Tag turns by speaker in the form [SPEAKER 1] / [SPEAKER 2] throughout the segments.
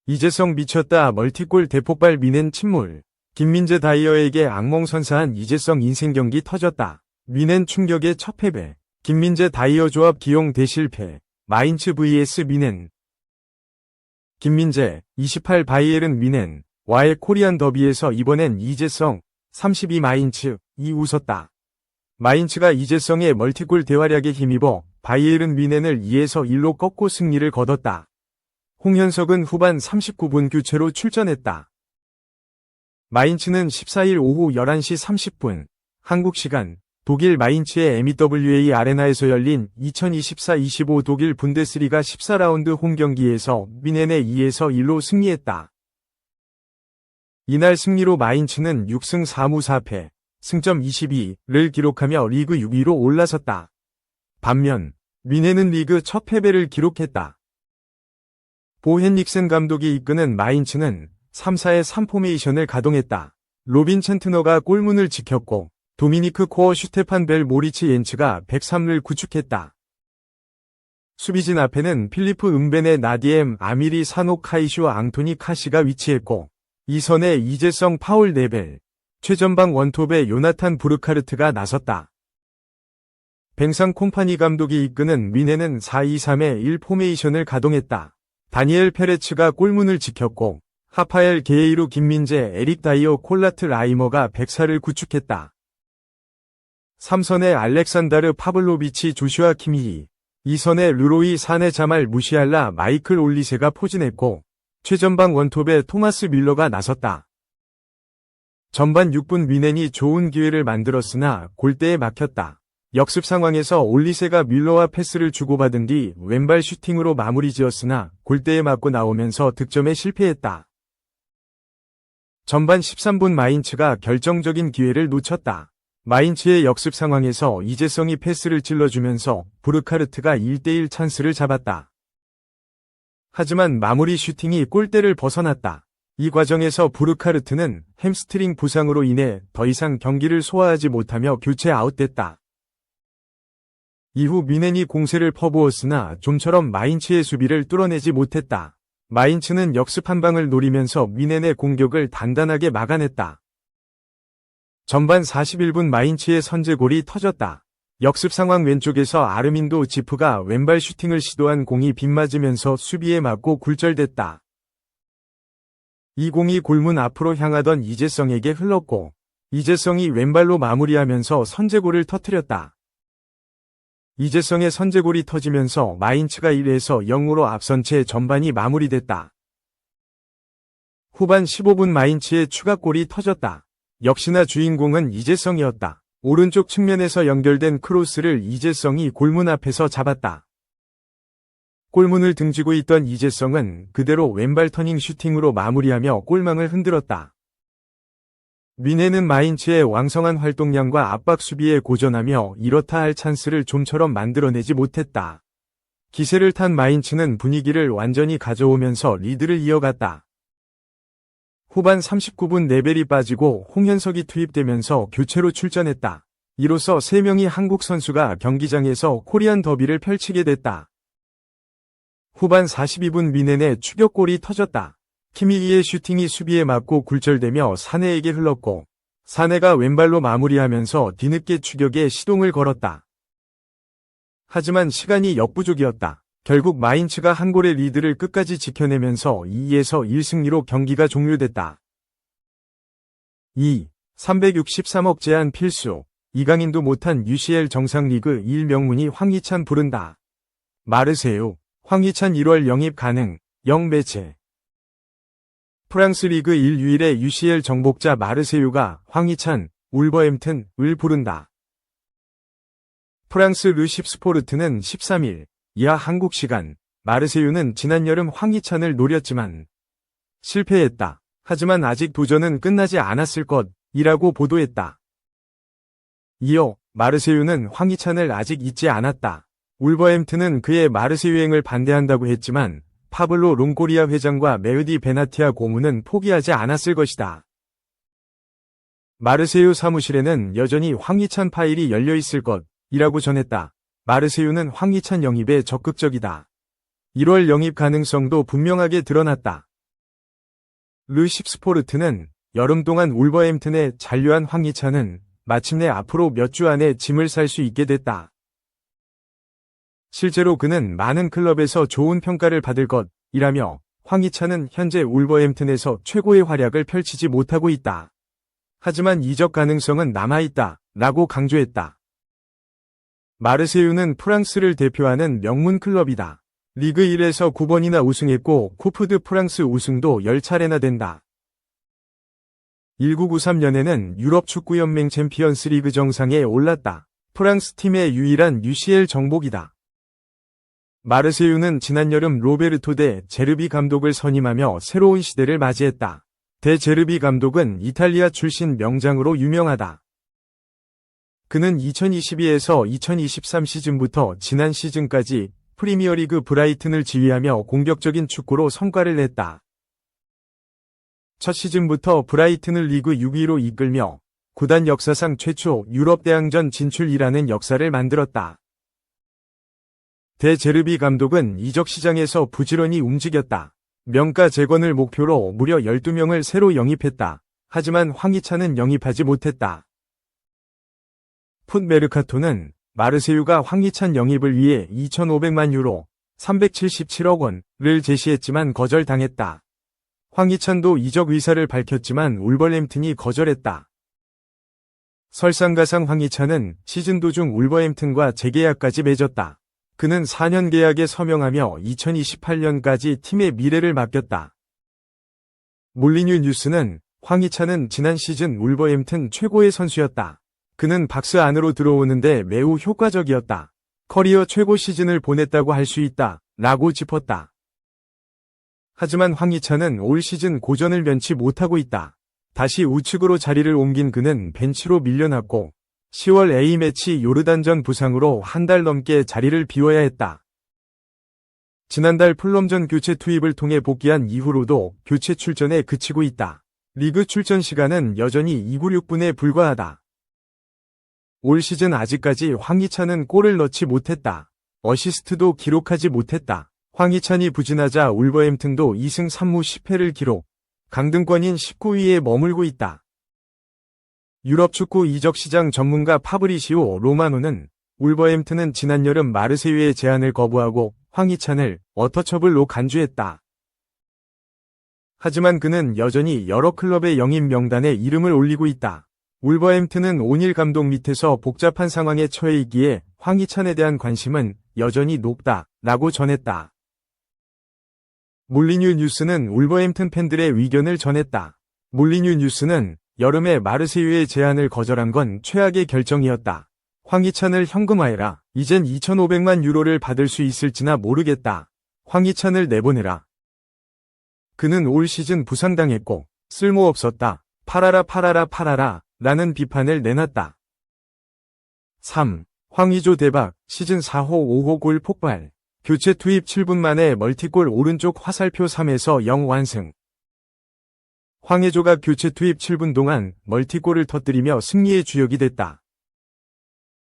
[SPEAKER 1] 이재성 미쳤다. 멀티골 대폭발 미넨 침몰. 김민재 다이어에게 악몽 선사한 이재성 인생 경기 터졌다. 미넨 충격의 첫 패배. 김민재 다이어 조합 기용 대실패. 마인츠 vs 미넨. 김민재, 28 바이에른 미넨. 와의 코리안 더비에서 이번엔 이재성, 32 마인츠, 이 웃었다. 마인츠가 이재성의 멀티골 대활약에 힘입어 바이에른 미넨을 2에서 1로 꺾고 승리를 거뒀다. 홍현석은 후반 39분 교체로 출전했다. 마인츠는 14일 오후 11시 30분, 한국 시간, 독일 마인츠의 MEWA 아레나에서 열린 2024-25 독일 분데스리가 14라운드 홈경기에서 미넨의 2에서 1로 승리했다. 이날 승리로 마인츠는 6승 4무 4패, 승점 22를 기록하며 리그 6위로 올라섰다. 반면, 미넨은 리그 첫 패배를 기록했다. 보 헨릭센 감독이 이끄는 마인츠는 3-4-3 포메이션을 가동했다. 로빈 챈트너가 골문을 지켰고, 도미니크 코어 슈테판 벨 모리츠 옌츠가 103를 구축했다. 수비진 앞에는 필리프 은벤의 나디엠 아미리 사노 카이슈 앙토니 카시가 위치했고, 이선에 이재성 파울 네벨, 최전방 원톱에 요나탄 부르카르트가 나섰다. 뱅상 콤파니 감독이 이끄는 미넨은 4-2-3-1 포메이션을 가동했다. 다니엘 페레츠가 골문을 지켰고, 하파엘 게이루 김민재 에릭 다이어 콜라트 라이머가 104를 구축했다. 3선에 알렉산다르 파블로비치 조슈아 키미히, 2선에 르로이 사네 자말 무시알라 마이클 올리세가 포진했고, 최전방 원톱에 토마스 밀러가 나섰다. 전반 6분 미넨이 좋은 기회를 만들었으나 골대에 막혔다. 역습 상황에서 올리세가 밀러와 패스를 주고받은 뒤 왼발 슈팅으로 마무리 지었으나 골대에 맞고 나오면서 득점에 실패했다. 전반 13분 마인츠가 결정적인 기회를 놓쳤다. 마인츠의 역습 상황에서 이재성이 패스를 찔러주면서 부르카르트가 1대1 찬스를 잡았다. 하지만 마무리 슈팅이 골대를 벗어났다. 이 과정에서 부르카르트는 햄스트링 부상으로 인해 더 이상 경기를 소화하지 못하며 교체 아웃됐다. 이후 미넨이 공세를 퍼부었으나 좀처럼 마인츠의 수비를 뚫어내지 못했다. 마인츠는 역습 한 방을 노리면서 미넨의 공격을 단단하게 막아냈다. 전반 41분 마인츠의 선제골이 터졌다. 역습 상황 왼쪽에서 아르민도 지프가 왼발 슈팅을 시도한 공이 빗맞으면서 수비에 맞고 굴절됐다. 이 공이 골문 앞으로 향하던 이재성에게 흘렀고, 이재성이 왼발로 마무리하면서 선제골을 터뜨렸다. 이재성의 선제골이 터지면서 마인츠가 1에서 0으로 앞선 채 전반이 마무리됐다. 후반 15분 마인츠의 추가골이 터졌다. 역시나 주인공은 이재성이었다. 오른쪽 측면에서 연결된 크로스를 이재성이 골문 앞에서 잡았다. 골문을 등지고 있던 이재성은 그대로 왼발 터닝 슈팅으로 마무리하며 골망을 흔들었다. 미넨은 마인츠의 왕성한 활동량과 압박 수비에 고전하며 이렇다 할 찬스를 좀처럼 만들어내지 못했다. 기세를 탄 마인츠는 분위기를 완전히 가져오면서 리드를 이어갔다. 후반 39분 네벨이 빠지고 홍현석이 투입되면서 교체로 출전했다. 이로써 3명의 한국 선수가 경기장에서 코리안 더비를 펼치게 됐다. 후반 42분 미넨의 추격골이 터졌다. 키미히의 슈팅이 수비에 맞고 굴절되며 사네에게 흘렀고, 사네가 왼발로 마무리하면서 뒤늦게 추격에 시동을 걸었다. 하지만 시간이 역부족이었다. 결국 마인츠가 한 골의 리드를 끝까지 지켜내면서 2에서 1승리로 경기가 종료됐다. 2. 363억 제한 필수. 이강인도 못한 UCL 정상리그 1 명문이 황희찬 부른다. 마르세유. 황희찬 1월 영입 가능. 0 매체. 프랑스 리그 1 유일의 UCL 정복자 마르세유가 황희찬, 울버햄튼을 부른다. 프랑스 르10 스포르트는 13일 이하 한국 시간 마르세유는 지난 여름 황희찬을 노렸지만 실패했다. 하지만 아직 도전은 끝나지 않았을 것이라고 보도했다. 이어 마르세유는 황희찬을 아직 잊지 않았다. 울버햄튼은 그의 마르세유행을 반대한다고 했지만 파블로 롱고리아 회장과 메으디 베나티아 고문은 포기하지 않았을 것이다. 마르세유 사무실에는 여전히 황희찬 파일이 열려있을 것이라고 전했다. 마르세유는 황희찬 영입에 적극적이다. 1월 영입 가능성도 분명하게 드러났다. 르 십스포르트는 여름 동안 울버햄튼에 잔류한 황희찬은 마침내 앞으로 몇 주 안에 짐을 살 수 있게 됐다. 실제로 그는 많은 클럽에서 좋은 평가를 받을 것이라며 황희찬은 현재 울버햄튼에서 최고의 활약을 펼치지 못하고 있다. 하지만 이적 가능성은 남아있다 라고 강조했다. 마르세유는 프랑스를 대표하는 명문 클럽이다. 리그 1에서 9번이나 우승했고 쿠프 드 프랑스 우승도 10차례나 된다. 1993년에는 유럽 축구연맹 챔피언스 리그 정상에 올랐다. 프랑스 팀의 유일한 UCL 정복이다. 마르세유는 지난 여름 로베르토 데 제르비 감독을 선임하며 새로운 시대를 맞이했다. 데 제르비 감독은 이탈리아 출신 명장으로 유명하다. 그는 2022에서 2023 시즌부터 지난 시즌까지 프리미어리그 브라이튼을 지휘하며 공격적인 축구로 성과를 냈다. 첫 시즌부터 브라이튼을 리그 6위로 이끌며 구단 역사상 최초 유럽 대항전 진출이라는 역사를 만들었다. 데 제르비 감독은 이적 시장에서 부지런히 움직였다. 명가 재건을 목표로 무려 12명을 새로 영입했다. 하지만 황희찬은 영입하지 못했다. 풋 메르카토는 마르세유가 황희찬 영입을 위해 2,500만 유로, 377억 원을 제시했지만 거절당했다. 황희찬도 이적 의사를 밝혔지만 울버햄튼이 거절했다. 설상가상 황희찬은 시즌 도중 울버햄튼과 재계약까지 맺었다. 그는 4년 계약에 서명하며 2028년까지 팀의 미래를 맡겼다. 몰리뉴 뉴스는 황희찬은 지난 시즌 울버햄튼 최고의 선수였다. 그는 박스 안으로 들어오는데 매우 효과적이었다. 커리어 최고 시즌을 보냈다고 할 수 있다. 라고 짚었다. 하지만 황희찬은 올 시즌 고전을 면치 못하고 있다. 다시 우측으로 자리를 옮긴 그는 벤치로 밀려났고 10월 A매치 요르단전 부상으로 한 달 넘게 자리를 비워야 했다. 지난달 풀럼전 교체 투입을 통해 복귀한 이후로도 교체 출전에 그치고 있다. 리그 출전 시간은 여전히 296분에 불과하다. 올 시즌 아직까지 황희찬은 골을 넣지 못했다. 어시스트도 기록하지 못했다. 황희찬이 부진하자 울버햄튼도 2승 3무 10패를 기록, 강등권인 19위에 머물고 있다. 유럽 축구 이적 시장 전문가 파브리시오 로마노는 울버햄튼은 지난 여름 마르세유의 제안을 거부하고 황희찬을 어터처블로 간주했다. 하지만 그는 여전히 여러 클럽의 영입 명단에 이름을 올리고 있다. 울버햄튼은 오닐 감독 밑에서 복잡한 상황에 처해 있기에 황희찬에 대한 관심은 여전히 높다 라고 전했다. 몰리뉴 뉴스는 울버햄튼 팬들의 의견을 전했다. 몰리뉴 뉴스는 여름에 마르세유의 제안을 거절한 건 최악의 결정이었다. 황희찬을 현금화해라. 이젠 2,500만 유로를 받을 수 있을지나 모르겠다. 황희찬을 내보내라. 그는 올 시즌 부상당했고 쓸모없었다. 팔아라 팔아라 팔아라 라는 비판을 내놨다. 3. 황의조 대박 시즌 4호 5호 골 폭발. 교체 투입 7분 만에 멀티골 오른쪽 화살표 3에서 0 완승. 황의조가 교체 투입 7분 동안 멀티골을 터뜨리며 승리의 주역이 됐다.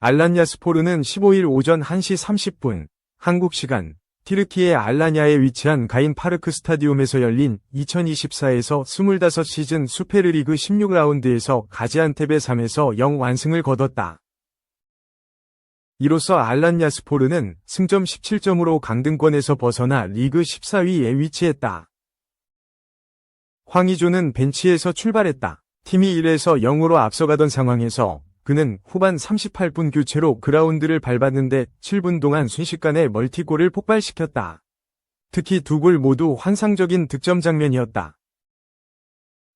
[SPEAKER 1] 알란야스포르는 15일 오전 1시 30분 한국 시간 티르키의 알라냐에 위치한 가인 파르크 스타디움에서 열린 2024에서 25 시즌 수페르리그 16라운드에서 가지안테베 3에서 0 완승을 거뒀다. 이로써 알란야스포르는 승점 17점으로 강등권에서 벗어나 리그 14위에 위치했다. 황의조는 벤치에서 출발했다. 팀이 1에서 0으로 앞서가던 상황에서 그는 후반 38분 교체로 그라운드를 밟았는데 7분 동안 순식간에 멀티골을 폭발시켰다. 특히 두 골 모두 환상적인 득점 장면이었다.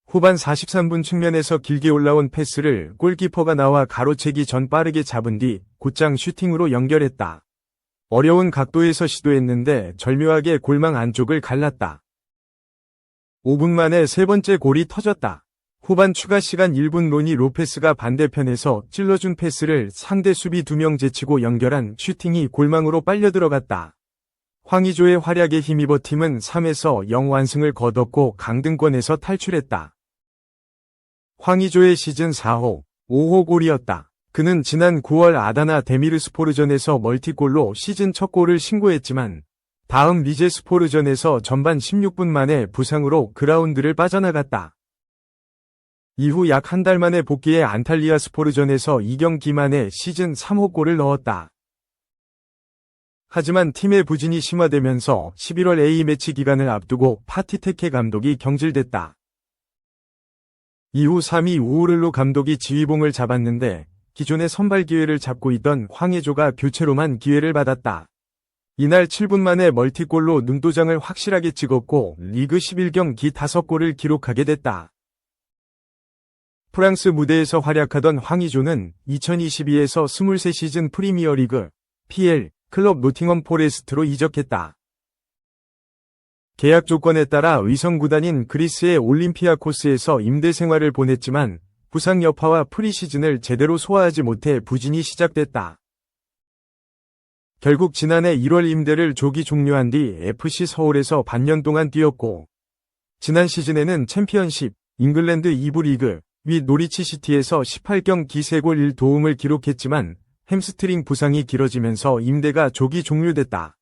[SPEAKER 1] 후반 43분 측면에서 길게 올라온 패스를 골키퍼가 나와 가로채기 전 빠르게 잡은 뒤 곧장 슈팅으로 연결했다. 어려운 각도에서 시도했는데 절묘하게 골망 안쪽을 갈랐다. 5분 만에 세 번째 골이 터졌다. 후반 추가 시간 1분 로니 로페스가 반대편에서 찔러준 패스를 상대 수비 2명 제치고 연결한 슈팅이 골망으로 빨려 들어갔다. 황의조의 활약에 힘입어 팀은 3에서 0 완승을 거뒀고 강등권에서 탈출했다. 황의조의 시즌 4호, 5호 골이었다. 그는 지난 9월 아다나 데미르스포르전에서 멀티골로 시즌 첫 골을 신고했지만 다음 리제스포르전에서 전반 16분 만에 부상으로 그라운드를 빠져나갔다. 이후 약 한 달 만에 복귀해 안탈리아 스포르전에서 2경기 만에 시즌 3호 골을 넣었다. 하지만 팀의 부진이 심화되면서 11월 A매치 기간을 앞두고 파티테케 감독이 경질됐다. 이후 3위 우오를로 감독이 지휘봉을 잡았는데 기존의 선발 기회를 잡고 있던 황의조가 교체로만 기회를 받았다. 이날 7분 만에 멀티골로 눈도장을 확실하게 찍었고 리그 11경기 5골을 기록하게 됐다. 프랑스 무대에서 활약하던 황의조는 2022에서 23시즌 프리미어리그 PL 클럽 노팅엄 포레스트로 이적했다. 계약 조건에 따라 의성 구단인 그리스의 올림피아코스에서 임대 생활을 보냈지만 부상 여파와 프리시즌을 제대로 소화하지 못해 부진이 시작됐다. 결국 지난해 1월 임대를 조기 종료한 뒤 FC 서울에서 반년 동안 뛰었고 지난 시즌에는 챔피언십, 잉글랜드 2부 리그 및 노리치 시티에서 18경기 3골 1도움을 기록했지만 햄스트링 부상이 길어지면서 임대가 조기 종료됐다.